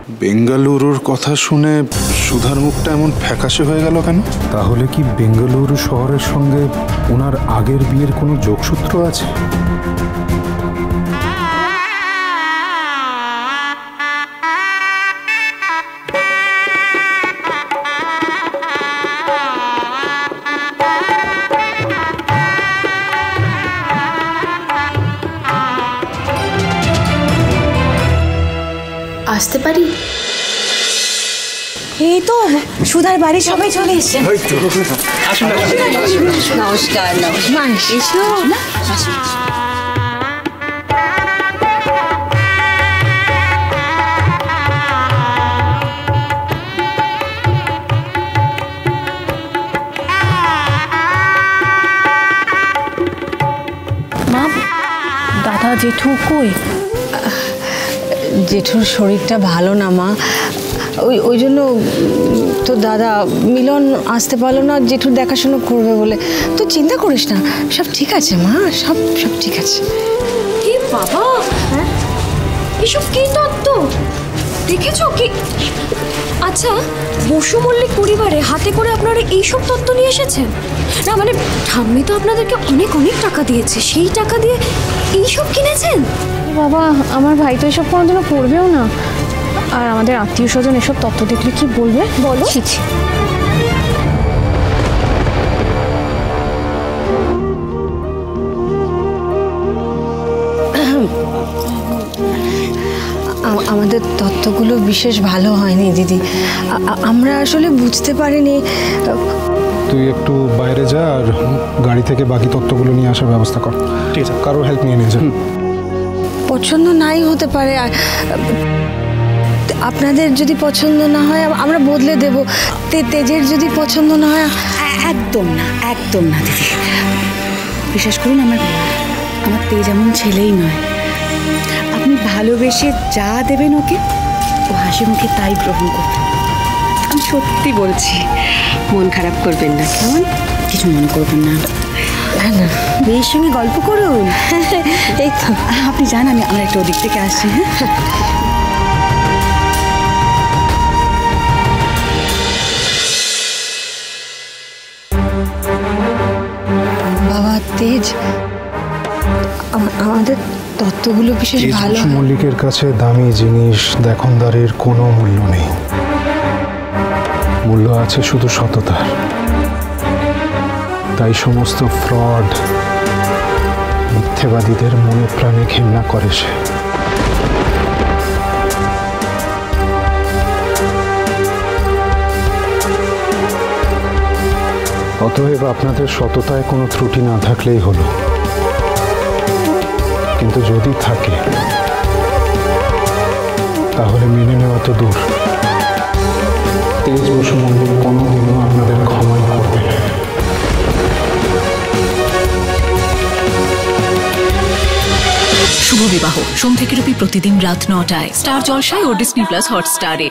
বেঙ্গালুরুর কথা শুনে সুধার মুখটা এমন ফ্যাকাশে হয়ে গেল কেন? তাহলে কি বেঙ্গালুরু শহরের সঙ্গে ওনার আগের বিয়ের কোনো যোগসূত্র আছে? আসতে পারি? এই তো সুধার বাড়ি সবাই চলে এসছে। নমস্কার। এসো না। মা, দাদা জেঠু কই? জেঠুর শরীরটা ভালো না মা, ওই জন্য তো দাদা মিলন আসতে পারলো না জেঠুর দেখাশোনা করবে বলে। তো চিন্তা করিস না, সব ঠিক আছে মা, সব ঠিক আছে। কি বাবা, এসব কি তত্ত্ব দেখেছো কি? আচ্ছা, বসু মল্লিক পরিবারে হাতে করে আপনারা এইসব তত্ত্ব নিয়ে এসেছেন? না মানে ঠাম্মি তো আপনাদেরকে অনেক টাকা দিয়েছে, সেই টাকা দিয়ে এইসব কিনেছেন? বাবা, আমার ভাই তো এসব কোনোদিনও পড়বেও না। আর আমাদের আত্মীয় স্বজন এসব তথ্য দেখলে কি বলবে বলো? আমাদের তথ্যগুলো বিশেষ ভালো হয়নি দিদি, আমরা আসলে বুঝতে পারিনি। তুই একটু বাইরে যা আর গাড়ি থেকে বাকি তথ্যগুলো নিয়ে আসার ব্যবস্থা কর। ঠিক আছে, কারোর হেল্প নিয়ে নিয়ে যা। পছন্দ নাই হতে পারে, আর আপনাদের যদি পছন্দ না হয় আমরা বদলে দেব। তেজের যদি পছন্দ না হয়। একদম না দিদি, বিশ্বাস করুন, আমার তেজ এমন ছেলেই নয়। আপনি ভালোবেসে যা দেবেন ওকে, ও হাসি মুখে তাই গ্রহণ করবে। আমি সত্যি বলছি, মন খারাপ করবেন না, কেমন? কিছু মনে করবেন না। না, মেয়ের সঙ্গে গল্প করুন। এই তো আপনি যান, আমরা একটু ওদিক থেকে আসছি। হ্যাঁ, বাবা তেজ, আমাদের তত্ত্বগুলো বিশেষ ভালো। মল্লিকের কাছে দামি জিনিস দেখনদারির কোনো মূল্য নেই, মূল্য আছে শুধু সততার। তাই সমস্ত ফ্রড মিথ্যেবাদীদের মনে প্রাণে ঘেন্না করে সে। অতএব আপনাদের সততায় কোনো ত্রুটি না থাকলেই হলো, কিন্তু যদি থাকে তাহলে মেনে নেওয়া তো দূর। তেজ বসু মল্লিক কোনোদিনও আপনাদের ক্ষমাই করবে না। শুভ বিবাহ সোম থেকে রবি প্রতিদিন রাত ৯টায় স্টার জলসায় ও ডিজনি প্লাস হটস্টারে।